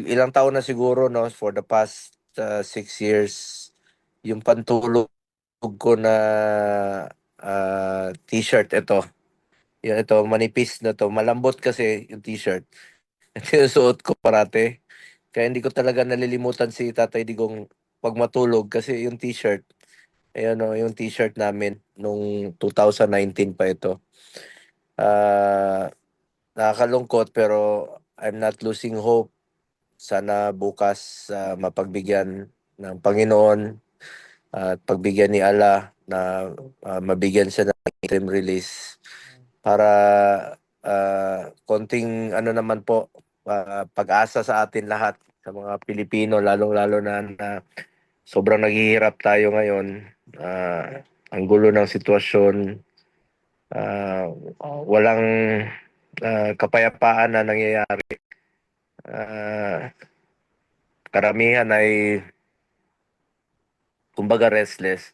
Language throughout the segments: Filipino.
ilang taon na siguro, no, for the past 6 years, yung pantulog ko na t-shirt, ito, manipis na to, malambot kasi yung t-shirt. Sinusuot ko parate. Kaya hindi ko talaga nalilimutan si Tatay Digong pag matulog kasi yung t-shirt, ayan o, yung t-shirt namin nung 2019 pa ito. Nakakalungkot pero I'm not losing hope. Sana bukas mapagbigyan ng Panginoon at pagbigyan ni Allah na mabigyan siya ng interim release para konting ano naman po, pag-asa sa atin lahat, sa mga Pilipino, lalong-lalo na sobrang naghihirap tayo ngayon. Ang gulo ng sitwasyon, ah, walang kapayapaan na nangyayari. Ah, Karamihan ay kumbaga restless.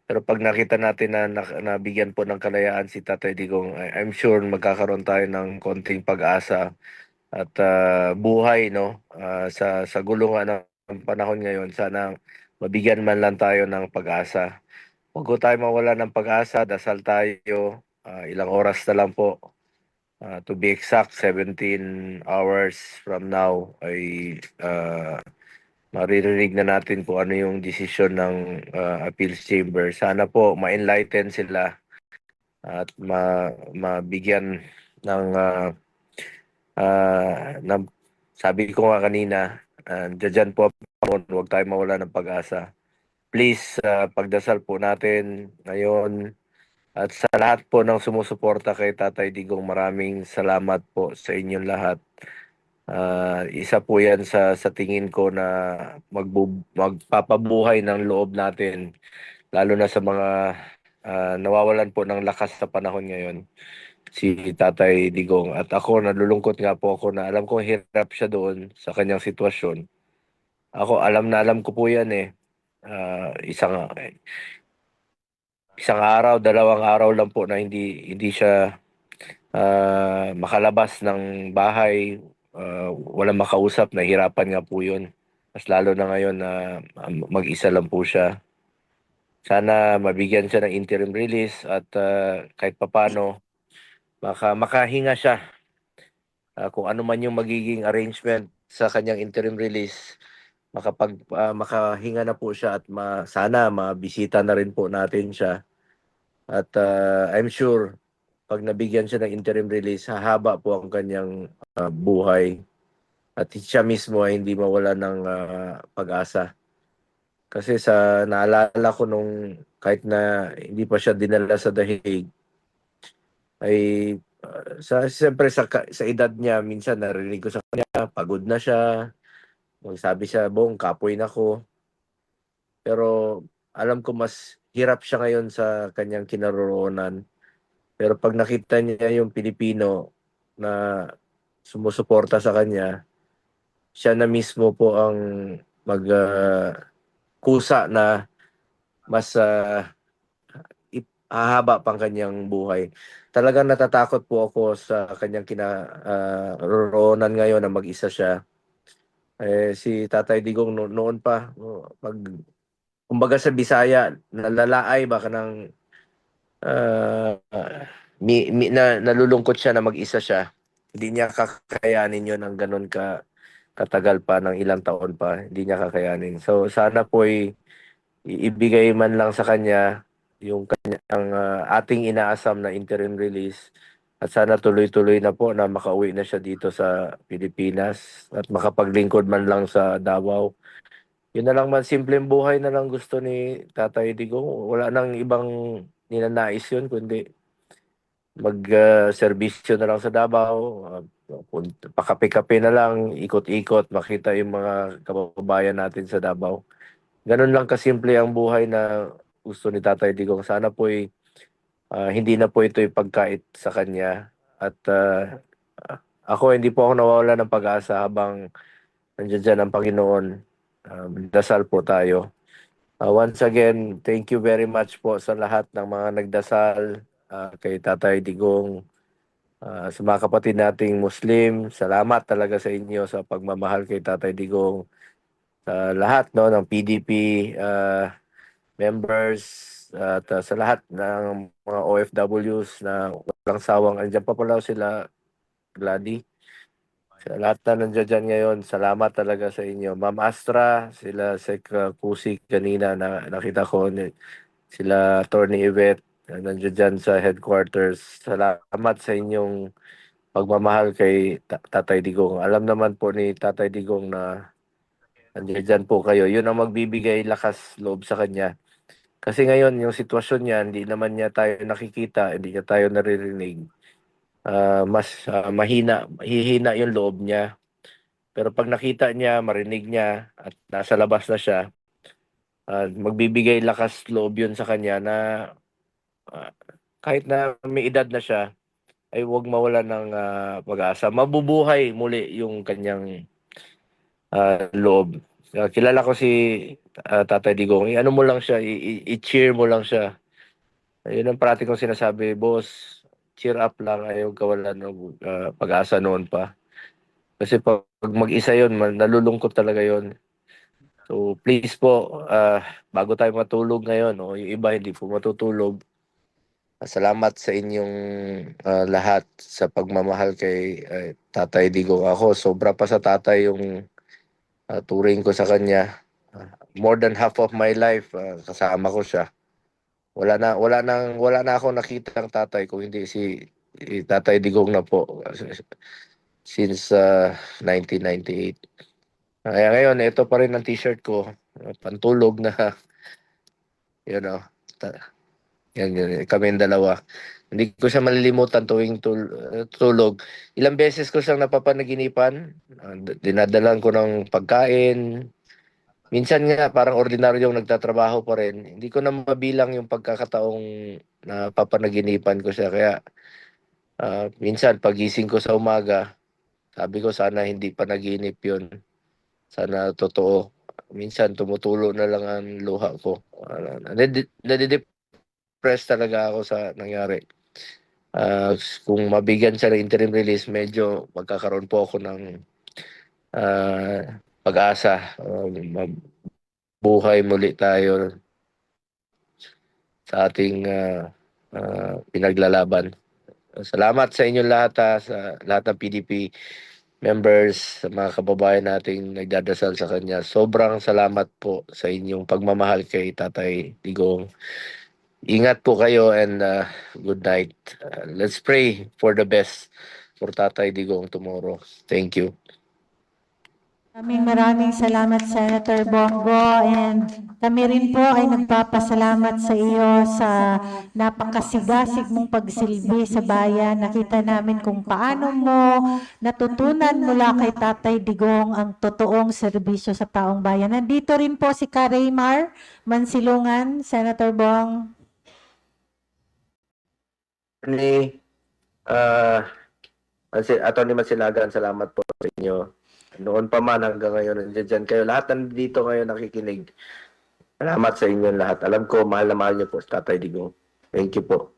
Pero pag nakita natin na nabigyan po ng kalayaan si Tatay Digong, I'm sure magkakaroon tayo ng konting pag-asa at buhay, no, sa gulungan ng panahon ngayon. Sana mabigyan man lang tayo ng pag-asa. Huwag ko tayo mawala ng pag-asa, dasal tayo. Ilang oras na lang po. To be exact, 17 hours from now ay maririnig na natin kung ano yung desisyon ng appeals chamber. Sana po ma-enlighten sila at mabigyan ng sabi ko nga kanina, dyan po huwag tayo mawala ng pag-asa. Please, pagdasal po natin ngayon at sa lahat po ng sumusuporta kay Tatay Digong, maraming salamat po sa inyong lahat. Isa po yan sa tingin ko na magpapabuhay ng loob natin, lalo na sa mga nawawalan po ng lakas sa panahon ngayon, si Tatay Digong. At ako, nalulungkot nga po ako na alam kong hirap siya doon sa kanyang sitwasyon. Ako, alam na alam ko po yan eh. Isang araw, 2 araw lang po na hindi siya makalabas ng bahay, walang makausap, nahirapan nga po yun. Mas lalo na ngayon na mag-isa lang po siya. Sana mabigyan siya ng interim release at kahit papano makahinga siya. Kung ano man yung magiging arrangement sa kanyang interim release, makahinga na po siya at sana mabisita na rin po natin siya. At I'm sure pag nabigyan siya ng interim release, hahaba po ang kanyang buhay at siya mismo ay hindi mawala ng pag-asa. Kasi sa naalala ko nung kahit na hindi pa siya dinala sa dahig, ay siyempre sa edad niya, minsan narinig ko sa kanya, pagod na siya, magsabi siya, Bong, kapoy na ko. Pero alam ko mas hirap siya ngayon sa kanyang kinaroroonan. Pero pag nakita niya yung Pilipino na sumusuporta sa kanya, siya na mismo po ang kusa na mas hahaba pang kanyang buhay. Talagang natatakot po ako sa kanyang kinaroroonan ngayon na mag-isa siya. Si Tatay Digong noon pa, pag kumbaga sa Bisaya, nalalaay baka ng nalulungkot siya na mag-isa siya. Hindi niya kakayanin yun ng ganun katagal pa, ng ilang taon pa. Hindi niya kakayanin. So sana po ibigay man lang sa kanya yung kanyang ating inaasam na interim release at sana tuloy-tuloy na po na makauwi na siya dito sa Pilipinas at makapaglingkod man lang sa Davao. Yun na lang man, simpleng buhay na lang gusto ni Tatay Digong. Wala nang ibang ninanais yun, kundi mag-serbisyo na lang sa Davao, pakape-kape na lang, ikot-ikot, makita yung mga kababayan natin sa Davao. Ganun lang kasimple ang buhay na gusto ni Tatay Digong. Sana po'y hindi na po ito'y pagkait sa kanya. At ako, hindi po ako nawawala ng pag-asa habang nandiyan dyan ang Panginoon. Dasal po tayo. Once again, thank you very much po sa lahat ng mga nagdasal kay Tatay Digong. Sa mga kapatid nating Muslim, salamat talaga sa inyo sa pagmamahal kay Tatay Digong. Sa lahat no ng PDP members at sa lahat ng mga OFWs na walang sawang andiyan pa pala sila Gladys. Sa lahat na nandiyan dyan ngayon, salamat talaga sa inyo. Ma'am Astra, sila Sek Kusi kanina na nakita ko, sila Attorney Yvette, nandiyan dyan sa headquarters. Salamat sa inyong pagmamahal kay Tatay Digong. Alam naman po ni Tatay Digong na nandiyan dyan po kayo. Yun ang magbibigay lakas loob sa kanya. Kasi ngayon, yung sitwasyon niya, hindi naman niya tayo nakikita, hindi niya tayo naririnig. Mas mahihina yung loob niya. Pero pag nakita niya, marinig niya, at nasa labas na siya, magbibigay lakas loob yun sa kanya na ah, kahit na may edad na siya, ay huwag mawalan ng pag-asa. Mabubuhay muli yung kanyang loob. Kilala ko si Tatay Digong. Ano mo lang siya, i-cheer mo lang siya. Yun ang parati kong sinasabi, boss, cheer up lang, ayaw kawalan ng pag-asa noon pa. Kasi pag mag-isa yun, nalulungkot talaga yun. So please po, bago tayo matulog ngayon, o yung iba hindi po matutulog, salamat sa inyong lahat sa pagmamahal kay Tatay Digong. Ako, sobra pa sa tatay yung turing ko sa kanya. More than half of my life, kasama ko siya. Wala na ako nakitang tatay kung hindi si Tatay Digong na po since 1998. Kaya ngayon, ito pa rin ang t-shirt ko, pantulog na, you know, yan, kami dalawa. Hindi ko siya malilimutan tuwing tulog. Ilang beses ko siyang napapanaginipan, dinadalan ko ng pagkain. Minsan nga parang ordinaryong nagtatrabaho pa rin. Hindi ko na mabilang yung pagkakataong napapanaginipan ko siya. Kaya minsan pagising ko sa umaga, sabi ko sana hindi pa naginip yun. Sana totoo. Minsan tumutulo na lang ang luha ko. Nadidepress talaga ako sa nangyari. Kung mabigyan siya ng interim release, medyo magkakaroon po ako ng pag-asa. Buhay muli tayo sa ating pinaglalaban. Salamat sa inyong lahat, sa lahat ng PDP members, sa mga kababayan nating nagdadasal sa kanya. Sobrang salamat po sa inyong pagmamahal kay Tatay Digong. Ingat po kayo and good night. Let's pray for the best for Tatay Digong tomorrow. Thank you. Maraming salamat, Senator Bongo, and kami rin po ay nagpapasalamat sa iyo sa napakasigasig mong pagsilbi sa bayan. Nakita namin kung paano mo natutunan mula kay Tatay Digong ang totoong serbisyo sa taong bayan. Nandito rin po si Karaymar Mansilungan, Senator Bong. Attorney Masilagan, salamat po sa inyo. Noon pa man hanggang ngayon, nandiyan kayo. Lahat nandito ngayon nakikinig. Salamat sa inyo lahat. Alam ko, mahal na mahal niyo po sa Tatay Digong. Thank you po.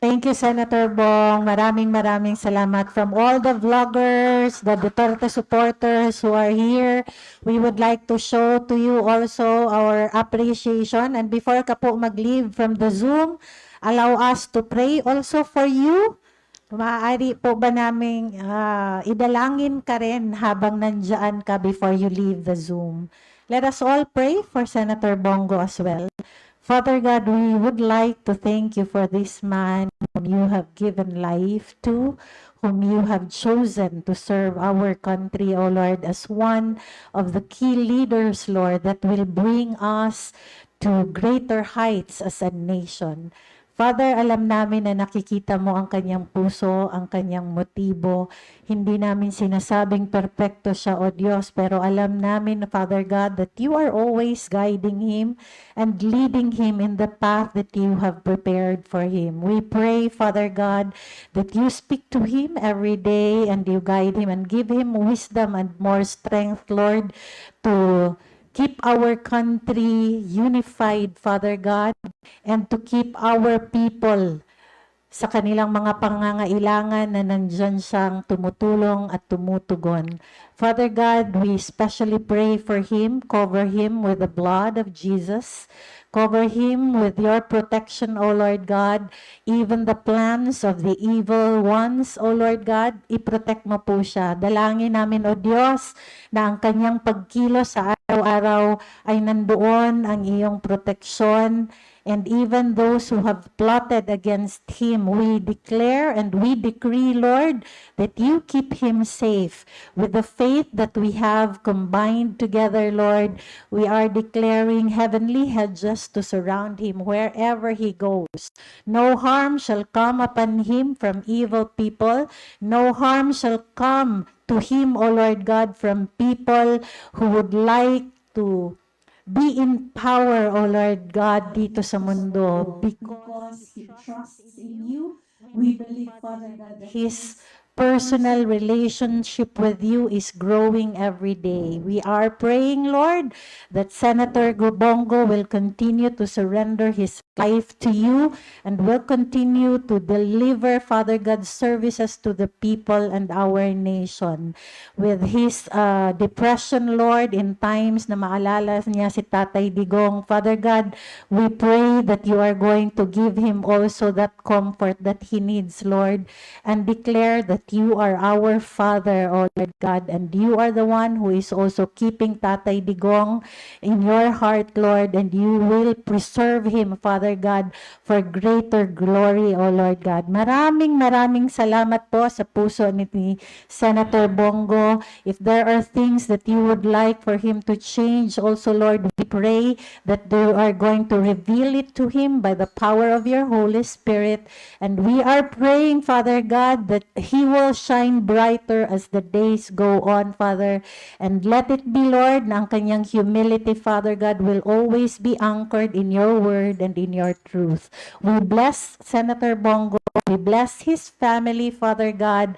Thank you, Senator Bong. Maraming salamat from all the vloggers, the Duterte supporters who are here. We would like to show to you also our appreciation. And before ka po mag-leave from the Zoom, allow us to pray also for you. Maaari po ba naming idalangin ka rin habang nandyan ka before you leave the Zoom? Let us all pray for Senator Bongo as well. Father God, we would like to thank you for this man whom you have given life to, whom you have chosen to serve our country, O Lord, as one of the key leaders, Lord, that will bring us to greater heights as a nation. Father, alam namin na nakikita mo ang kanyang puso, ang kanyang motibo. Hindi namin sinasabing perpekto siya, O Diyos, pero alam namin, Father God, that you are always guiding him and leading him in the path that you have prepared for him. We pray, Father God, that you speak to him every day and you guide him and give him wisdom and more strength, Lord, to keep our country unified, Father God, and to keep our people sa kanilang mga pangangailangan na nandyan siyang tumutulong at tumutugon. Father God, we especially pray for him, cover him with the blood of Jesus. Cover him with your protection, O Lord God. Even the plans of the evil ones, O Lord God, i-protect mo po siya. Dalangin namin, O Diyos, na ang kanyang pagkilos sa araw-araw ay nandoon ang iyong proteksyon. And even those who have plotted against him, we declare and we decree, Lord, that you keep him safe. With the faith that we have combined together, Lord, we are declaring heavenly hedges to surround him wherever he goes. No harm shall come upon him from evil people. No harm shall come to him, O Lord God, from people who would like to be in power, O Lord God, dito sa mundo. Because he trusts in you, we believe, Father God, that his personal relationship with you is growing every day. We are praying, Lord, that Senator Gubongo will continue to surrender his life to you and will continue to deliver, Father God, services to the people and our nation. With his depression, Lord, in times na maalala niya si Tatay Digong, Father God, we pray that you are going to give him also that comfort that he needs, Lord, and declare that you are our Father, O Lord God, and you are the one who is also keeping Tatay Digong in your heart, Lord, and you will preserve him, Father God, for greater glory, O Lord God. Maraming salamat po sa puso ni Senator Bongo. If there are things that you would like for him to change, also, Lord, we pray that you are going to reveal it to him by the power of your Holy Spirit. And we are praying, Father God, that he will shine brighter as the days go on, Father. And let it be, Lord, na ang kanyang humility, Father God, will always be anchored in your word and in your truth. We bless Senator Bongo. We bless his family, Father God.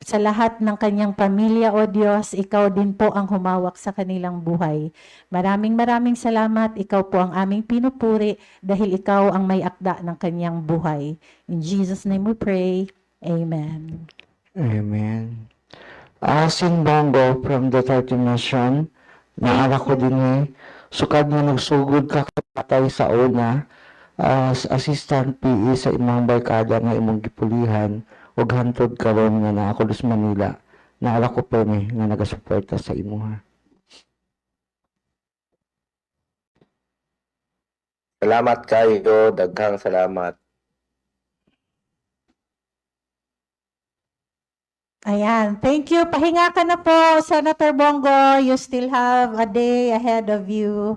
Sa lahat ng kanyang pamilya, O Diyos, ikaw din po ang humawak sa kanilang buhay. Maraming salamat. Ikaw po ang aming pinupuri dahil ikaw ang may akda ng kanyang buhay. In Jesus' name we pray. Amen. Amen. Asin Bongo from the 13 Nation, naala ko din sukad nga nagsugod ka katay sa una, as assistant PE sa imong barkada nga imong gipulihan, ug hantod karon nga naa ako sa Manila, naala ko pa nga nagasuporta sa imo ha. Salamat kayo, daghang salamat. Ayan. Thank you. Pahinga ka na po, Senator Bongo. You still have a day ahead of you.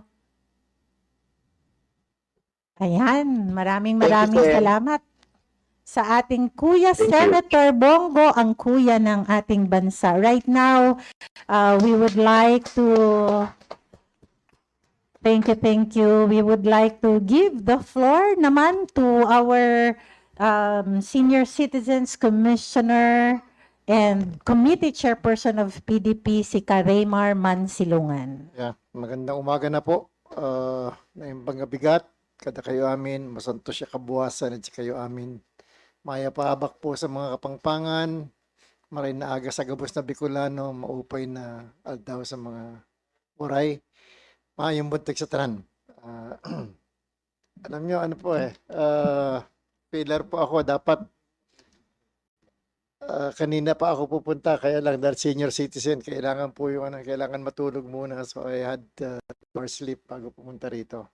Ayan. Maraming Sen. salamat sa ating Kuya Thank you. Senator Bongo, ang kuya ng ating bansa. Right now, we would like to thank you. We would like to give the floor naman to our Senior Citizens Commissioner and Committee Chairperson of PDP, si Karaymar Mansilungan. Yeah, magandang umaga na po. Na yung bigat, kada kayo amin, masanto siya kabuwasan at kayo amin. Maya paabak po sa mga kapangpangan, maray na aga sa gabos na Bicolano, maupay na aldaw sa mga oray. Mayong buntig sa tanan. Alam nyo, ano po pillar po ako, dapat kanina pa ako pupunta, kaya lang dahil senior citizen, kailangan po yung kailangan matulog muna. So I had more sleep bago pumunta rito.